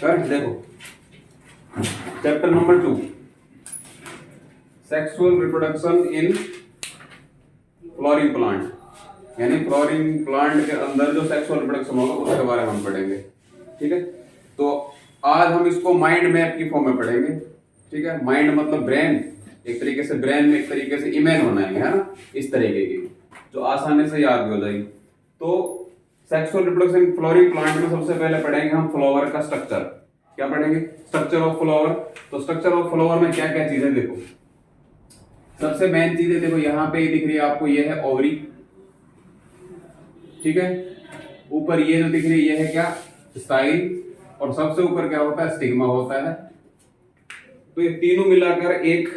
कर देखो chapter number 2 sexual reproduction in flowering plant, यानी फ्लोरिंग प्लांट के अंदर जो सेक्सुअल रिप्रोडक्शन होगा उसके बारे में हम पढ़ेंगे। ठीक है, तो आज हम इसको माइंड मैप की फॉर्म में पढ़ेंगे। ठीक है, माइंड मतलब ब्रेन, एक तरीके से ब्रेन में एक तरीके से इमेज बनाएंगे, है ना, इस तरीके की जो आसानी से याद भी हो जाएगी। तो सेक्सुअल रिप्रोडक्शन फ्लोरिंग प्लांट में सबसे पहले पढ़ेंगे हम फ्लावर का स्ट्रक्चर। क्या पढ़ेंगे? Structure of flower. तो स्ट्रक्चर ऑफ फ्लावर में क्या क्या चीजें देखो, सबसे मेन चीजें देखो, यहाँ पे दिख रही है आपको, ये है ओवरी। ठीक है, ऊपर ये जो दिख रही है ये है क्या? स्टाइल। और सबसे ऊपर क्या होता है? स्टिग्मा होता है। तो ये तीनों मिलाकर एक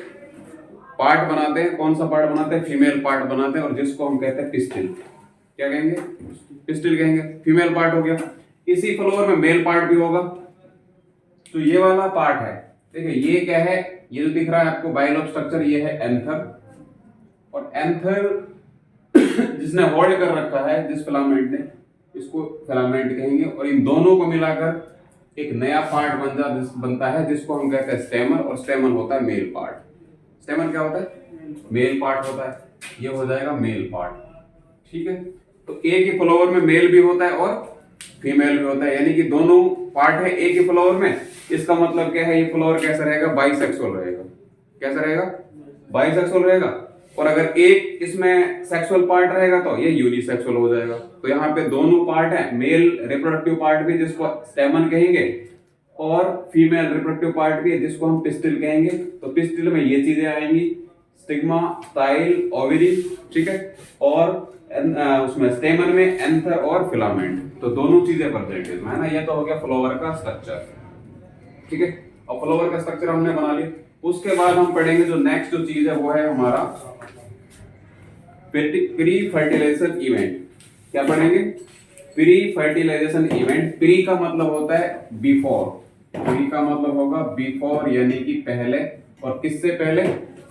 पार्ट बनाते हैं। कौन सा पार्ट बनाते हैं? फीमेल पार्ट बनाते हैं, और जिसको हम कहते हैं पिस्टिल। क्या कहेंगे? पिस्टिल कहेंगे। फीमेल पार्ट हो गया। इसी फ्लावर में मेल पार्ट भी होगा। तो ये वाला पार्ट है, देखिए ये क्या है? ये जो दिख रहा है आपको बाइलॉब स्ट्रक्चर, ये है एंथर। और एंथर जिसने होल्ड कर रखा है, जिस फिलामेंट ने, इसको फिलामेंट कहेंगे। और इन दोनों को मिलाकर एक नया पार्ट बनता है जिसको हम कहते हैं स्टेमन। और स्टेमन होता है मेल पार्ट। स्टेमन क्या होता है? मेल पार्ट होता है। ये हो जाएगा मेल पार्ट। ठीक है, तो एक ही फ्लावर में मेल भी होता है और फीमेल भी होता है, यानी कि दोनों पार्ट है एक ही फ्लावर में। इसका मतलब क्या है? ये फ्लावर कैसा रहेगा? बाइसेक्सुअल रहेगा। कैसा रहेगा? बाइसेक्सुअल रहेगा। और अगर एक इसमें सेक्सुअल पार्ट रहेगा तो ये यूनिसेक्सुअल हो जाएगा। तो यहाँ पे दोनों पार्ट है, मेल रिप्रोडक्टिव पार्ट भी जिसको स्टेमन कहेंगे, और फीमेल रिप्रोडक्टिव पार्ट भी है जिसको हम पिस्टिल कहेंगे। तो पिस्टिल में ये चीजें आएंगी, स्टिग्मा, स्टाइल, ओवरी। ठीक है, और उसमें स्टेमन में एंथर और फिलामेंट। तो दोनों चीजें प्रेजेंट है ना। ये तो हो गया फ्लावर का स्ट्रक्चर। ठीक है, अब फ्लावर का स्ट्रक्चर हमने बना लिया। उसके बाद हम पढ़ेंगे जो नेक्स्ट जो चीज है वो है हमारा प्री फर्टिलाइजेशन इवेंट। क्या पढ़ेंगे? Pre fertilization event. प्री का मतलब होता है बिफोर। प्री का मतलब होगा बिफोर, यानी कि पहले। और किससे पहले?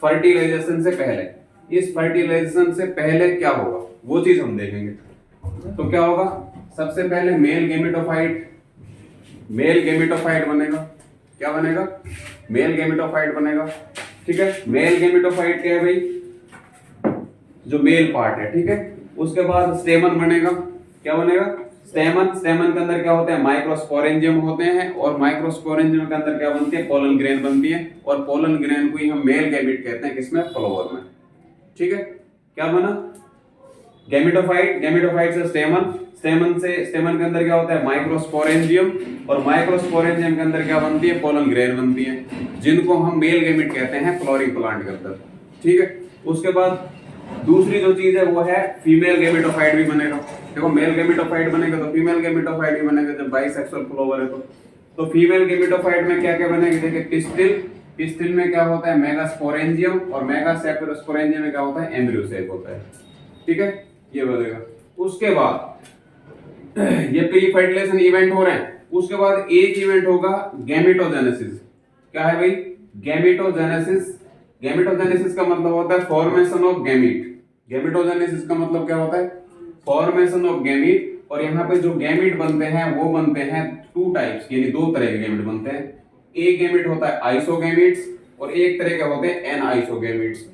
फर्टिलाइजेशन से पहले। इस फर्टिलाइजेशन से पहले क्या होगा वो चीज हम देखेंगे। तो क्या होगा? सबसे पहले मेल गेमेटोफाइट, मेल गेमेटोफाइट बनेगा। क्या बनेगा? मेल गेमेटोफाइट बनेगा। ठीक है, मेल गेमेटोफाइट क्या है भाई? जो मेल पार्ट है। ठीक है, उसके बाद स्टेमन बनेगा। क्या बनेगा? स्टेमन। स्टेमन के अंदर क्या होते हैं? माइक्रोस्पोरेंजियम होते हैं। और माइक्रोस्पोरेंजियम के अंदर क्या बनती है? पोलन ग्रेन बनती है। और पोलन ग्रेन को ही हम मेल गैमेट कहते हैं। किसमें? फ्लावर में। ठीक है, क्या बना? गैमेटोफाइट। गैमेटोफाइट से स्टेमन। स्टेमन से, स्टेमन के अंदर क्या होता है? माइक्रोस्पोरेंजियम। और माइक्रोस्पोरेंजियम के अंदर क्या बनती है? पोलन ग्रेन बनती है, जिनको हम मेल गैमेट कहते हैं फ्लोरिंग प्लांट के अंदर। ठीक है, उसके बाद दूसरी जो चीज है वो है फीमेल गैमेटोफाइट भी बनेगा। देखो, मेल गैमेटोफाइट बनेगा तो फीमेल गैमेटोफाइट भी बनेगा जब बाइसेक्सुअल फ्लावर है तो फीमेल गैमेटोफाइट में क्या क्या बनेगा? देखिए, पिस्टिल। पिस्टिल में क्या होता है? मेगास्पोरेंजियम। और मेगास्पोरेंजियम में क्या होता है? एम्ब्रियो सेक होता है। ठीक है, ये बनेगा। उसके बाद ये प्री फर्टिलाइजेशन इवेंट हो रहे हैं। उसके बाद एक इवेंट होगा गैमेटोजेनेसिस। क्या है भाई? गैमेटोजेनेसिस। गैमेटोजेनेसिस का मतलब होता है फॉर्मेशन ऑफ गैमीट। गैमेटोजेनेसिस का मतलब क्या होता है? Formation of gamete. और यहाँ पे जो गैमीट बनते हैं वो बनते हैं टू टाइप्स, यानी दो तरह के गैमीट बनते हैं। एक गैमीट होता है आइसोगैमीट्स, और एक तरह के होते हैं एनआइसोगैमीट्स।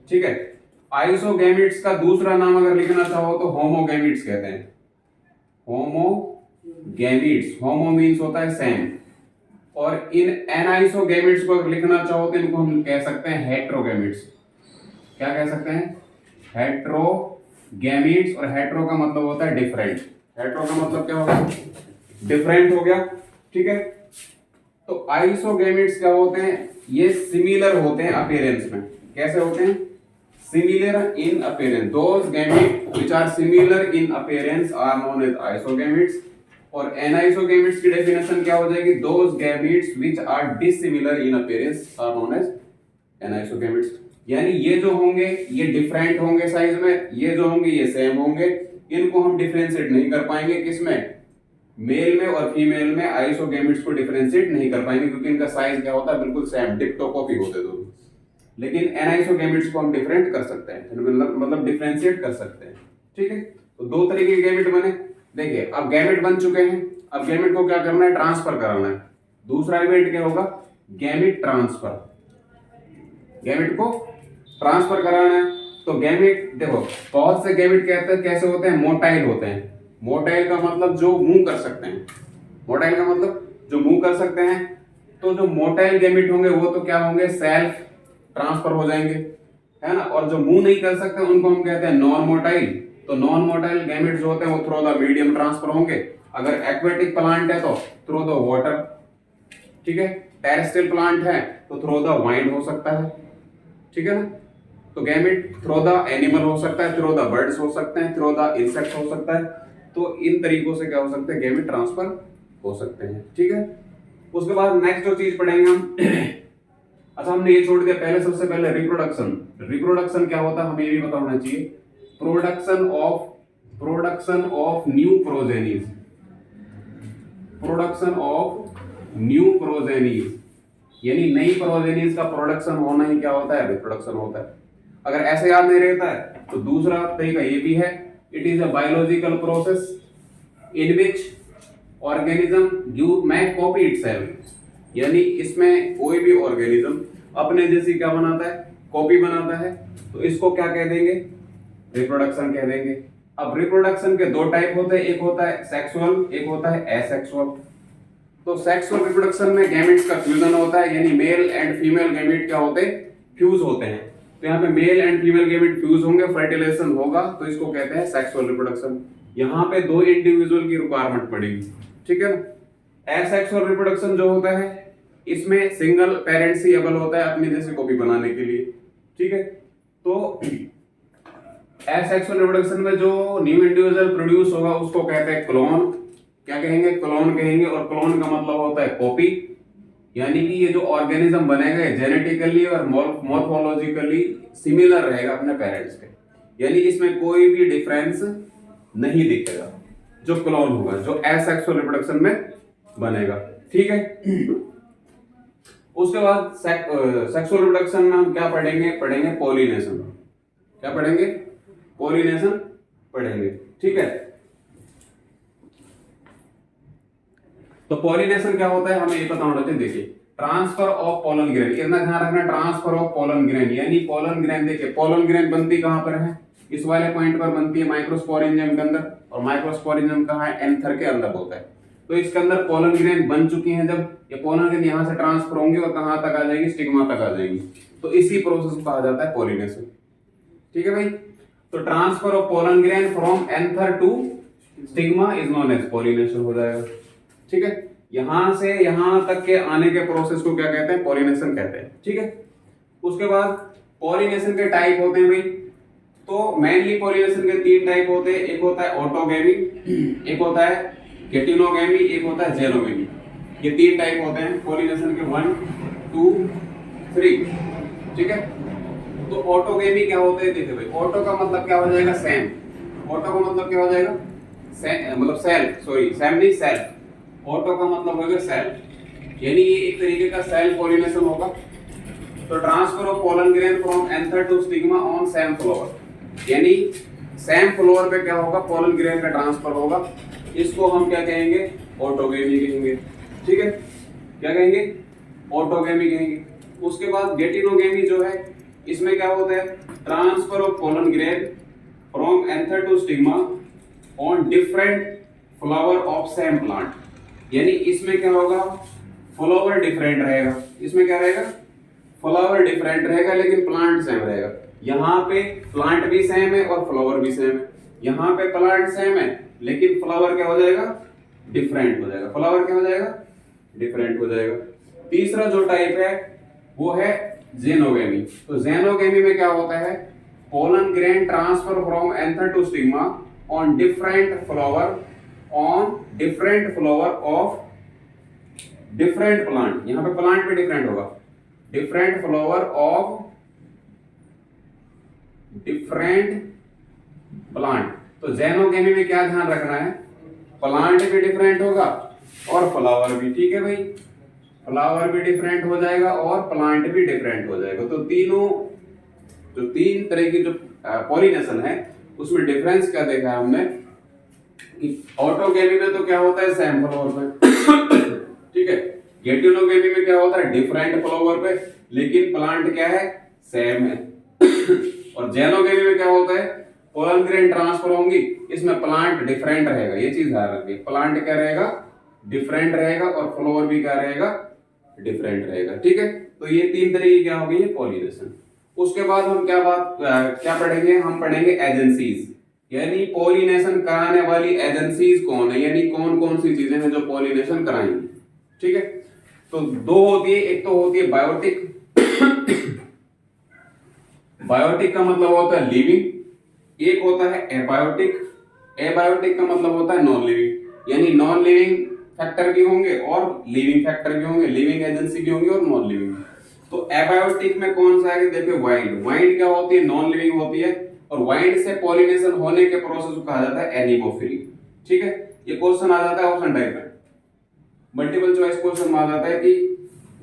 ठीक है, आइसोगैमीट्स का दूसरा नाम अगर लिखना चाहो तो होमोगैमीट्स कहते हैं। होमोगैमीट्स। होमो मीन्स होता है सेम। और इन एनाइसोगैमीट्स को लिखना चाहो तो इनको हम कह सकते हैं हेट्रोगैमीट्स। क्या कह सकते हैं? हेट्रोगैमीट्स। और हेट्रो का मतलब होता है डिफरेंट। हेट्रो का मतलब क्या होगा? डिफरेंट हो गया। ठीक है, तो आइसोगैमीट्स क्या होते हैं? ये सिमिलर होते हैं अपीयरेंस में। कैसे होते हैं? Similar in appearance. Those gamete which are similar in appearance are known as isogametes. और एनाइसोगैमीट्स की डेफिनेशन क्या हो जाएगी? Those gametes which are dissimilar in appearance are known as anisogametes. यानी ये जो होंगे ये डिफरेंट होंगे साइज में, ये जो होंगे ये सेम होंगे। इनको हम डिफरेंशिएट नहीं कर पाएंगे। किसमें? मेल में और फीमेल में आइसोगैमीट्स को डिफरेंशिएट नहीं कर पाएंगे, क्योंकि इनका साइज क्या होता है? बिल्कुल सेम, डिप्टो कॉपी होते दोनों। लेकिन एनाइसोगैमीट्स को हम डिफरेंट कर सकते हैं, मतलब डिफरेंशिएट कर सकते हैं। ठीक है, तो दो तरीके के गैमेट बने। देखिए, अब गैमेट बन चुके हैं। अब गैमेट को क्या करना है? ट्रांसफर कराना है। दूसरा इवेंट क्या होगा, गैमेट ट्रांसफर। गैमेट को ट्रांसफर कराना है तो गैमेट, देखो बहुत से गैमेट कहते हैं कैसे होते हैं, मोटाइल होते हैं। मोटाइल का मतलब जो मूव कर सकते हैं, मोटाइल का मतलब जो मूव कर सकते हैं। तो जो मोटाइल गैमेट होंगे वो तो क्या होंगे, सेल्फ ट्रांसफर हो जाएंगे, है ना। और जो मूव नहीं कर सकते उनको हम कहते हैं नॉन मोटाइल। तो नॉन मोटाइल गैमेट जो होते हैं वो थ्रू द मीडियम ट्रांसफर होंगे। अगर एक्वेटिक प्लांट है तो थ्रू द वाटर, ठीक है। टेरेस्ट्रियल प्लांट है तो थ्रू द वाइंड हो सकता है, ठीक है ना। तो गैमेट थ्रू द एनिमल हो सकता है, थ्रू द बर्ड्स हो सकते हैं, थ्रू द इंसेक्ट हो सकता है। तो इन तरीकों से क्या हो सकते हैं, गैमेट ट्रांसफर हो सकते हैं, ठीक है। उसके बाद नेक्स्ट जो चीज पढ़ेंगे हम अच्छा हमने ये छोड़ दिया पहले, सबसे पहले रिप्रोडक्शन। रिप्रोडक्शन क्या होता है हमें ये भी पता होना चाहिए। Production of new progenies, production of new progenies, यानी नई प्रोजेनीज का प्रोडक्शन होना ही क्या होता है, रिप्रोडक्शन होता है। अगर ऐसे याद नहीं रहता है तो दूसरा तरीका ये भी है, it is a biological process in which organism give make copy itself, यानी इसमें कोई भी ऑर्गेनिज्म अपने जैसी क्या बनाता है, कॉपी बनाता है। तो इसको क्या कह देंगे, रिप्रोडक्शन कह देंगे। अब रिप्रोडक्शन के दो टाइप होते हैं, एक होता है सेक्सुअल, एक होता है एसेक्सुअल। तो सेक्सुअल रिप्रोडक्शन में गैमेट्स का फ्यूजन होता है, यानी मेल एंड फीमेल गैमेट क्या होते हैं, फ्यूज होते हैं। तो यहाँ पे male and female gamete fuse होंगे, फर्टिलाइजेशन होगा, तो इसको कहते हैं सेक्सुअल रिप्रोडक्शन। यहाँ पे दो इंडिविजुअल की रिक्वायरमेंट पड़ेगी, ठीक है ना। एसेक्सुअल रिप्रोडक्शन जो होता है इसमें सिंगल पेरेंट्स ही एबल होता है अपनी जैसी कॉपी बनाने के लिए, ठीक है। तो एसेक्सुअल रिप्रोडक्शन में जो न्यू इंडिविजुअल प्रोड्यूस होगा उसको कहते हैं क्लोन। क्या कहेंगे, क्लोन कहेंगे। और क्लोन का मतलब होता है कॉपी, यानी कि ये जो ऑर्गेनिज्म बनेगा जेनेटिकली और मॉर्फोलॉजिकली सिमिलर रहेगा अपने पेरेंट्स के, यानी इसमें कोई भी डिफरेंस नहीं दिखेगा जो क्लोन होगा, जो एसेक्सुअल रिप्रोडक्शन में बनेगा, ठीक है। उसके बाद सेक्सुअल रिप्रोडक्शन में हम क्या पढ़ेंगे, पॉलिनेशन। क्या पढ़ेंगे, पॉलिनेशन पढ़ेंगे, ठीक है। तो पॉलिनेशन क्या होता है हमें ये पता होना चाहिए। देखिए ट्रांसफर ऑफ पोलन ग्रेन, इतना ध्यान रखना, ट्रांसफर ऑफ पोलन ग्रेन, यानी पोलन ग्रेन। देखिए पोलन ग्रेन बनती कहां पर है, इस वाले पॉइंट पर बनती है माइक्रोस्पोरेंजियम के अंदर, और माइक्रोस्पोरेंजियम कहां है, एंथर के अंदर होता है। तो इसके अंदर पोलन ग्रेन बन चुकी हैं, जब ये पोलन ग्रेन यहां से ट्रांसफर होंगे और कहां तक आ जाएंगी, स्टिग्मा तक आ जाएंगी। तो इसी प्रोसेस को कहा जाता है पॉलिनेशन, ठीक है भाई। तो transfer of pollen grain from anther to stigma is known as pollination हो जाएगा, ठीक है। यहां से यहां तक के आने के प्रोसेस को क्या कहते हैं, पॉलिनेशन कहते हैं, ठीक है। उसके बाद पॉलिनेशन के टाइप होते हैं भाई। तो मेनली पॉलिनेशन के तीन टाइप होते हैं, एक होता है ऑटोगैमी, एक होता है गेटिनोगैमी, एक होता है जेनोगैमी। ये तीन टाइप होते हैं पॉलिनेशन के, 1 2 3, ठीक है। तो ऑटोगैमी क्या होते हैं, देखिए भाई ऑटो का मतलब क्या हो जाएगा, सेम। ऑटो का मतलब क्या हो जाएगा, मतलब सेल्फ, सॉरी सेम नहीं सेल्फ। ऑटो का मतलब होगा सेल्फ, यानी ये एक तरीके का सेल्फ पॉलिनेशन होगा। तो transfer of pollen grain from anther to stigma on same flower, यानी सेम फ्लावर पे क्या होगा, पोलन ग्रेन का ट्रांसफर होगा। इसको हम क्या कहेंगे, ऑटोगैमी कहेंगे, ठीक है। क्या कहेंगे, ऑटोगैमी कहेंगे। उसके बाद गेटिनोगैमी जो है, इसमें क्या होता है, transfer of pollen grain from anther to stigma on different flower of same plant, यानी इसमें क्या होगा, फ्लावर डिफरेंट रहेगा। इसमें क्या रहेगा, फ्लावर डिफरेंट रहेगा लेकिन प्लांट सेम रहेगा। यहाँ पे प्लांट भी सेम है और फ्लावर भी सेम है। यहाँ पे प्लांट सेम है लेकिन फ्लावर क्या हो जाएगा, डिफरेंट हो जाएगा। फ्लावर क्या हो जाएगा, डिफरेंट हो जाएगा। तीसरा जो टाइप है वो है जेनोगेमी। तो जेनोगेमी में क्या होता है, pollen grain transfer from anther to stigma on different flower of different plant. यहाँ पे प्लांट भी डिफरेंट होगा, different flower of different plant. तो जेनोगेमी में क्या ध्यान रखना है, प्लांट भी डिफरेंट होगा और फ्लावर भी, ठीक है भाई। फ्लावर भी डिफरेंट हो जाएगा और प्लांट भी डिफरेंट हो जाएगा। तो तीनों जो तीन तरह की जो पॉलिनेशन है उसमें डिफरेंस क्या देखा है हमने कि ऑटोगेमी में तो क्या होता है, सेम फ्लावर में, ठीक है। गेटिनोगेमी में क्या होता है, डिफरेंट फ्लावर पे, लेकिन प्लांट क्या है, सेम है। और जेनोगेमी में क्या होता है, पोलन ग्रेन ट्रांसफर होंगी, इसमें प्लांट डिफरेंट रहेगा, ये चीज ध्यान रखिए, प्लांट क्या रहेगा, डिफरेंट रहेगा, और फ्लावर भी क्या रहेगा, डिफरेंट रहेगा। ठीक है, तो ये तीन तरीके क्या हो गई है, पॉलिनेशन। उसके बाद हम क्या पढ़ेंगे, हम पढ़ेंगे एजेंसीज, यानी पॉलिनेशन कराने वाली एजेंसीज कौन है, यानी कौन कौन सी चीजें हैं जो पॉलिनेशन कराएंगी। ठीक है, तो दो होती है, एक तो होती है बायोटिक। बायोटिक का मतलब होता है लिविंग, एक होता है एबायोटिक। एबायोटिक का मतलब होता है नॉन लिविंग, यानी नॉन लिविंग फैक्टर भी होंगे और लिविंग फैक्टर भी होंगे, लिविंग एजेंसी भी होंगी और नॉन लिविंग। तो एबायोटिक में कौन सा है, देखिए वाइंड। वाइंड क्या होती है, नॉन लिविंग होती है, और वाइंड से पॉलिनेशन होने के प्रोसेस को कहा जाता है एनीमोफिली। ठीक है, ये क्वेश्चन आ जाता है ऑप्शन टाइप में, मल्टीपल चॉइस क्वेश्चन आ जाता है कि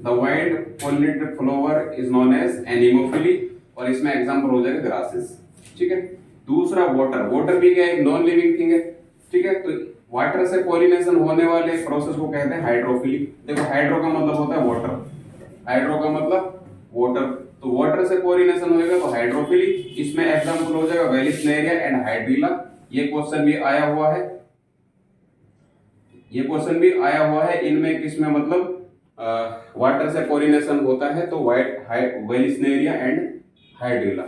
the wind pollinated flower is known as anemophily, और इसमें एग्जांपल हो जाएगा ग्रासेस। ठीक है, दूसरा वाटर। वाटर भी क्या है, नॉन लिविंग थिंग है। ठीक है, तो वाटर से पॉलिनेशन होने वाले प्रोसेस को कहते हैं हाइड्रोफिली। देखो हाइड्रो का मतलब होता है वाटर, हाइड्रो का मतलब वाटर, तो वाटर से पॉलिनेशन होएगा तो हाइड्रोफिली। इसमें एग्जांपल हो जाएगा वेलिस्नेरिया एंड हाइड्रिला। ये क्वेश्चन भी आया हुआ है, ये क्वेश्चन भी आया हुआ है। इनमें किसमें मतलब वाटर से पॉलिनेशन होता है तो वेलिस्नेरिया एंड हाइड्रिला,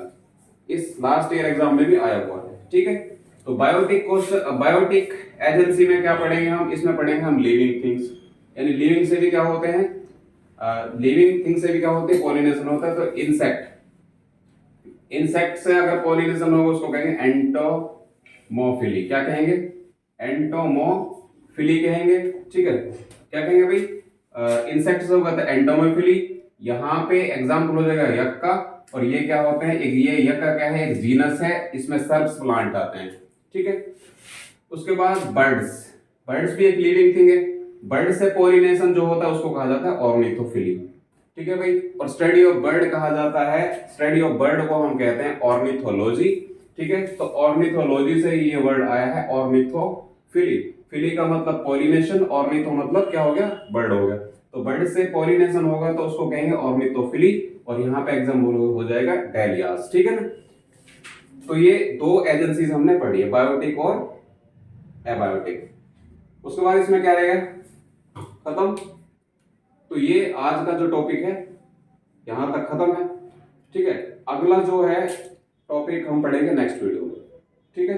इस लास्ट ईयर एग्जाम में भी आया हुआ है। ठीक है, तो बायोटिक क्वेश्चन, बायोटिक एजेंसी में क्या पढ़ेंगे हम, इसमें पढ़ेंगे हम लिविंग थिंग्स, यानी लिविंग से भी क्या होते हैं, लिविंग थिंग से भी क्या होते हैं, पॉलिनेशन होता है। तो इंसेक्ट, इंसेक्ट से अगर पॉलिनेशन होगा उसको कहेंगे एंटोमोफिली। क्या कहेंगे, एंटोमोफिली कहेंगे। ठीक है, क्या कहेंगे भाई, इंसेक्ट से होगा तो एंटोमोफिली। यहाँ पे एग्जांपल हो जाएगा यक का, और ये क्या होते हैं, एक ये यक का क्या है, एक जीनस है, इसमें सर्प्स प्लांट आते हैं। ठीक है, उसके बाद बर्ड्स, बर्ड्स भी एक लिविंग थिंग है। बर्ड से पॉलिनेशन जो होता है उसको कहा जाता है ऑर्निथोफिली। ठीक है भाई, और स्टडी ऑफ बर्ड कहा जाता है, स्टडी ऑफ बर्ड को हम कहते हैं ऑर्निथोलॉजी। ठीक है, तो ऑर्निथोलॉजी से ये वर्ड आया है ऑर्निथोफिली। फिली का मतलब पॉलिनेशन, ऑर्निथो मतलब क्या हो गया, बर्ड हो गया। तो बर्ड से पॉलिनेशन होगा तो उसको कहेंगे ऑर्निथोफिली, और यहाँ पे एग्जाम्पल हो जाएगा डेलियास। ठीक है ना, तो ये दो एजेंसीज हमने पढ़ी है, बायोटिक और एबायोटिक। उसके बाद इसमें क्या रहेगा, खत्म। तो ये आज का जो टॉपिक है यहां तक खत्म है। ठीक है, अगला जो है टॉपिक हम पढ़ेंगे नेक्स्ट वीडियो में। ठीक है।